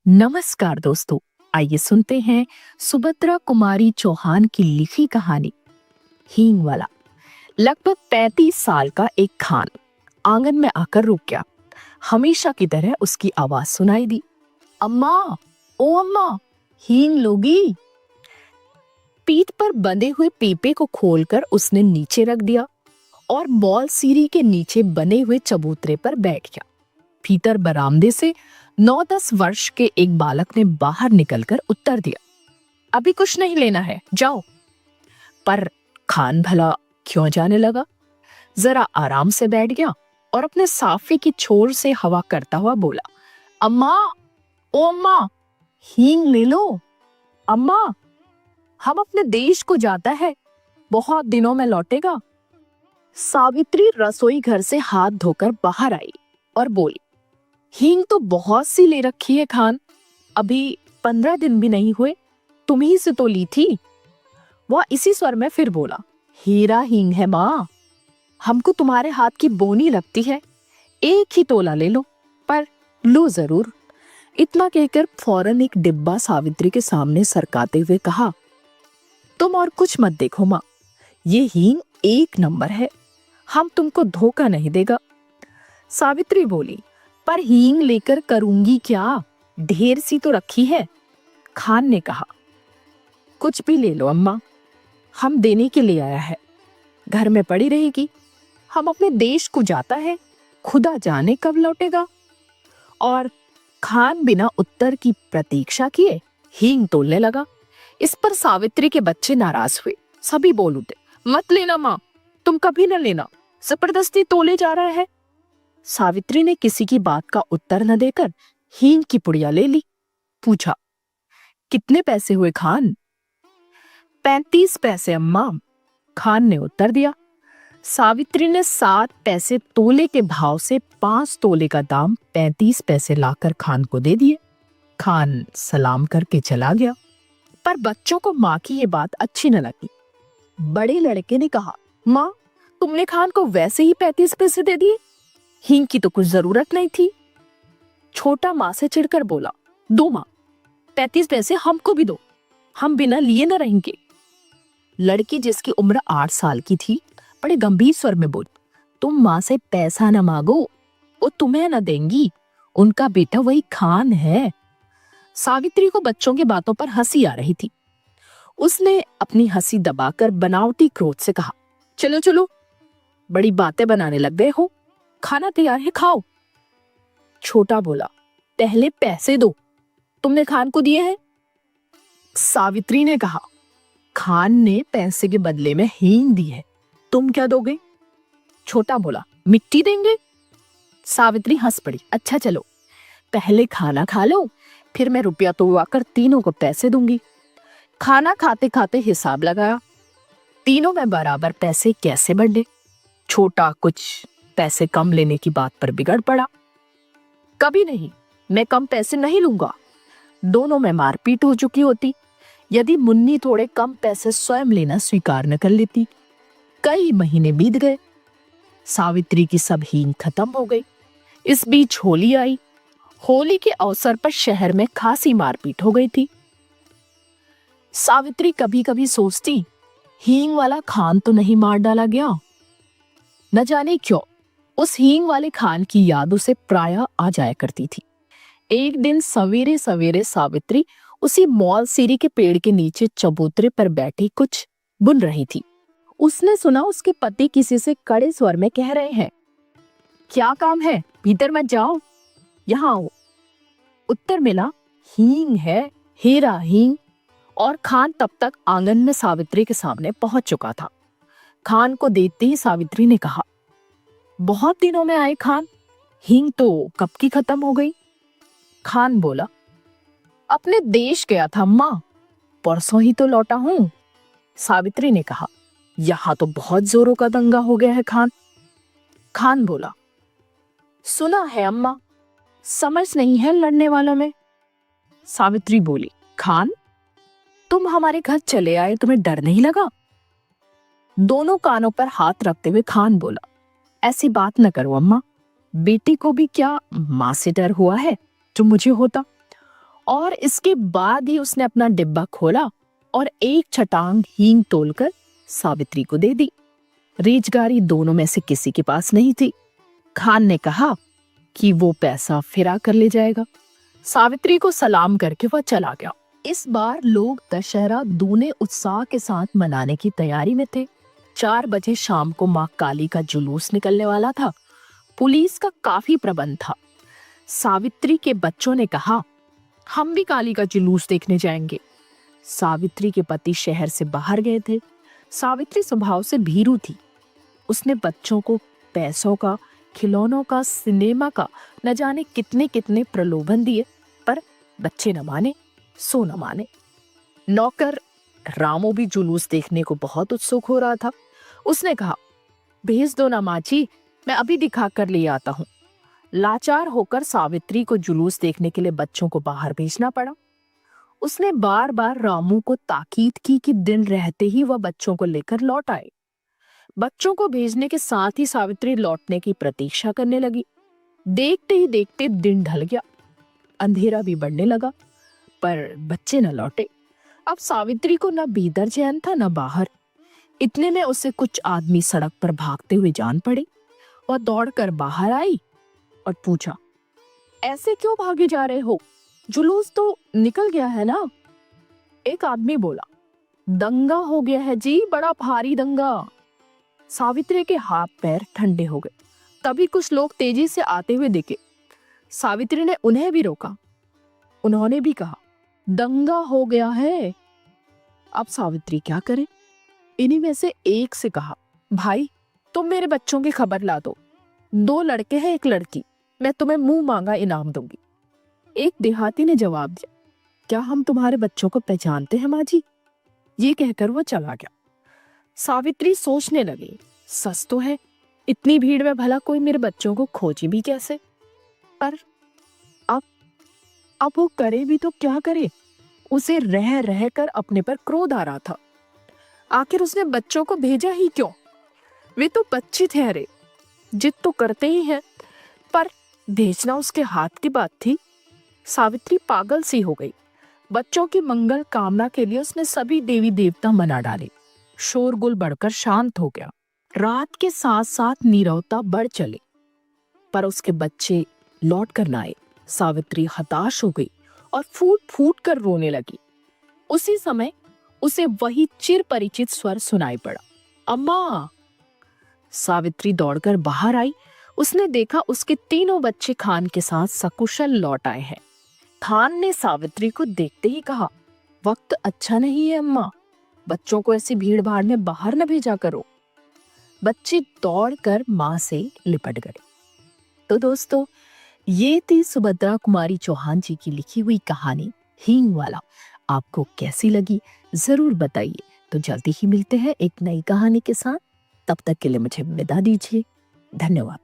नमस्कार दोस्तों, आइए सुनते हैं सुभद्रा कुमारी चौहान की लिखी कहानी हींग वाला। लगभग 35 साल का एक खान आंगन में आकर रुक गया। हमेशा की तरह उसकी आवाज सुनाई दी, अम्मा, ओ अम्मा, हींग लोगी? पीठ पर बंधे हुए पीपे को खोलकर उसने नीचे रख दिया और मॉल सीढ़ी के नीचे बने हुए चबूतरे पर बैठ गया। भीतर बरामदे से 9-10 वर्ष के एक बालक ने बाहर निकलकर उत्तर दिया, अभी कुछ नहीं लेना है, जाओ। पर खान भला क्यों जाने लगा, जरा आराम से बैठ गया और अपने साफे की छोर से हवा करता हुआ बोला, अम्मा, ओ अम्मा, हींग ले लो। अम्मा, हम अपने देश को जाता है, बहुत दिनों में लौटेगा। सावित्री रसोई घर से हाथ धोकर बाहर आई और बोली, हींग तो बहुत सी ले रखी है खान, अभी 15 दिन भी नहीं हुए, तुम ही से तो ली थी। वह इसी स्वर में फिर बोला, हीरा हींग है माँ, हमको तुम्हारे हाथ की बोनी लगती है, एक ही तोला ले लो, पर लो जरूर। इतना कहकर फौरन एक डिब्बा सावित्री के सामने सरकाते हुए कहा, तुम और कुछ मत देखो माँ, ये हींग 1 नंबर है, हम तुमको धोखा नहीं देगा। सावित्री बोली, पर हींग लेकर करूंगी क्या, ढेर सी तो रखी है। खान ने कहा, कुछ भी ले लो अम्मा, हम देने के लिए आया है, घर में पड़ी रहेगी, हम अपने देश को जाता है, खुदा जाने कब लौटेगा। और खान बिना उत्तर की प्रतीक्षा किए हींग तोलने लगा। इस पर सावित्री के बच्चे नाराज हुए, सभी बोल उठे, मत लेना माँ, तुम कभी न लेना, जबरदस्ती तोले जा रहा है। सावित्री ने किसी की बात का उत्तर न देकर हींग की पुड़िया ले ली। पूछा, कितने पैसे हुए खान? 35 पैसे अम्मा, खान ने उत्तर दिया। सावित्री ने 7 पैसे तोले के भाव से 5 तोले का दाम 35 पैसे लाकर खान को दे दिए। खान सलाम करके चला गया। पर बच्चों को माँ की ये बात अच्छी न लगी। बड़े लड़के ने कहा, माँ, तुमने खान को वैसे ही 35 पैसे दे दिए, हींग की तो कुछ जरूरत नहीं थी। छोटा माँ से चिढ़कर बोला, दो माँ, 35 पैसे हमको भी दो, हम बिना लिए न रहेंगे। लड़की जिसकी उम्र 8 साल की थी बड़े गंभीर स्वर में बोली, तुम माँ से पैसा न मांगो, वो तुम्हें न देंगी, उनका बेटा वही खान है। सावित्री को बच्चों की बातों पर हंसी आ रही थी। उसने अपनी हंसी दबाकर बनावटी क्रोध से कहा, चलो चलो, बड़ी बातें बनाने लग गए हो, खाना तैयार है, खाओ। छोटा बोला, पहले पैसे दो, तुमने खान को दिए हैं? सावित्री ने कहा, खान ने पैसे के बदले में हींग दी है, तुम क्या दोगे? छोटा बोला, मिट्टी देंगे। सावित्री हंस पड़ी, अच्छा चलो, पहले खाना खा लो, फिर मैं रुपया तोड़वाकर तीनों को पैसे दूंगी। खाना खाते खाते हिसाब लगाया, तीनों में बराबर पैसे कैसे बढ़े। छोटा कुछ पैसे कम लेने की बात पर बिगड़ पड़ा, कभी नहीं, मैं कम पैसे नहीं लूंगा। दोनों में मारपीट हो चुकी होती, यदि मुन्नी थोड़े कम पैसे स्वयं लेना स्वीकार न कर लेती। कई महीने बीत गए, सावित्री की सब हींग खत्म हो गई। इस बीच होली आई। होली के अवसर पर शहर में खासी मारपीट हो गई थी। सावित्री कभी कभी सोचती, हींग वाला खान तो नहीं मार डाला गया। न जाने क्यों उस हींग वाले खान की याद उसे प्रायः आ जाया करती थी। एक दिन सवेरे सवेरे सावित्री उसी मॉल सीरी के पेड़ के नीचे चबूतरे पर बैठी कुछ बुन रही थी। उसने सुना उसके पति किसी से कड़े स्वर में कह रहे हैं, क्या काम है, भीतर मत जाओ, यहाँ आओ। उत्तर मिला, हींग है, हीरा हींग। और खान तब तक आंगन में सावित्री के सामने पहुंच चुका था। खान को देखते ही सावित्री ने कहा, बहुत दिनों में आए खान, हींग तो कब की खत्म हो गई। खान बोला, अपने देश गया था अम्मा, परसों ही तो लौटा हूं। सावित्री ने कहा, यहां तो बहुत जोरों का दंगा हो गया है खान। खान बोला, सुना है अम्मा, समझ नहीं है लड़ने वालों में। सावित्री बोली, खान, तुम हमारे घर चले आए, तुम्हें डर नहीं लगा? दोनों कानों पर हाथ रखते हुए खान बोला, ऐसी बात न करो अम्मा, बेटी को भी क्या माँ से डर हुआ है जो मुझे होता। और इसके बाद ही उसने अपना डिब्बा खोला और एक छटांग हींग तोलकर सावित्री को दे दी। रेजगारी दोनों में से किसी के पास नहीं थी। खान ने कहा कि वो पैसा फिरा कर ले जाएगा। सावित्री को सलाम करके वह चला गया। इस बार लोग दशहरा दूने उत्साह के साथ मनाने की तैयारी में थे। 4 बजे शाम को मां काली का जुलूस निकलने वाला था। पुलिस का काफी प्रबंध था। सावित्री के बच्चों ने कहा, हम भी काली का जुलूस देखने जाएंगे। सावित्री के पति शहर से बाहर गए थे। सावित्री स्वभाव से भीरू थी। उसने बच्चों को पैसों का, खिलौनों का, सिनेमा का न जाने कितने कितने प्रलोभन दिए, पर बच्चे न माने सो न माने। नौकर रामू भी जुलूस देखने को बहुत उत्सुक हो रहा था। उसने कहा, भेज दो ना माँ जी, मैं अभी दिखा कर ले आता हूँ। लाचार होकर सावित्री को जुलूस देखने के लिए बच्चों को बाहर भेजना पड़ा। उसने बार बार रामू को ताकीद की कि दिन रहते ही वह बच्चों को लेकर लौट आए। बच्चों को भेजने के साथ ही सावित्री लौटने की प्रतीक्षा करने लगी। देखते ही देखते दिन ढल गया। अंधेरा भी बढ़ने लगा, पर बच्चे न लौटे। अब सावित्री को न भीतर चैन था न बाहर। इतने में उसे कुछ आदमी सड़क पर भागते हुए जान पड़े। वह दौड़कर बाहर आई और पूछा, ऐसे क्यों भागे जा रहे हो? जुलूस तो निकल गया है ना? एक आदमी बोला, दंगा हो गया है जी, बड़ा भारी दंगा। सावित्री के हाथ पैर ठंडे हो गए। तभी कुछ लोग तेजी से आते हुए दिखे। सावित्री ने उन्हें भी रोका। उन्होंने भी कहा, दंगा हो गया है। अब सावित्री क्या करे? इन्हीं में से एक से कहा, भाई तुम मेरे बच्चों की खबर ला दो। 2 लड़के हैं, 1 लड़की। मैं तुम्हें मुंह मांगा इनाम दूंगी। एक देहाती ने जवाब दिया, क्या हम तुम्हारे बच्चों को पहचानते हैं माँ जी? ये कहकर वो चला गया। सावित्री सोचने लगी, सच तो है, इतनी भीड़ में भला कोई मेरे बच्चों को खोजे भी कैसे? पर अब वो करे भी तो क्या करे? उसे रह रह कर अपने पर क्रोध आ रहा था। आखिर उसने बच्चों को भेजा ही क्यों? वे तो बच्चे थे। अरे जिद तो करते ही हैं, पर भेजना उसके हाथ की बात थी। सावित्री पागल सी हो गई। बच्चों की मंगल कामना के लिए उसने सभी देवी देवता मना डाले। शोरगुल बढ़कर शांत हो गया। रात के साथ साथ नीरवता बढ़ चली, पर उसके बच्चे लौट कर न आए। सावित्री हताश हो गई और फूट फूट कर रोने लगी। उसी समय उसे वही चिर परिचित स्वर सुनाई पड़ा, अम्मा। सावित्री दौड़कर बाहर आई। उसने देखा उसके तीनों बच्चे खान के साथ सकुशल लौट आए हैं। खान ने सावित्री को देखते ही कहा, वक्त अच्छा नहीं है अम्मा, बच्चों को ऐसी भीड़ भाड़ में बाहर न भेजा करो। बच्चे दौड़कर मां से लिपट गए। तो दोस्तों, ये थी सुभद्रा कुमारी चौहान जी की लिखी हुई कहानी हींग वाला। आपको कैसी लगी जरूर बताइए। तो जल्दी ही मिलते हैं एक नई कहानी के साथ। तब तक के लिए मुझे विदा दीजिए। धन्यवाद।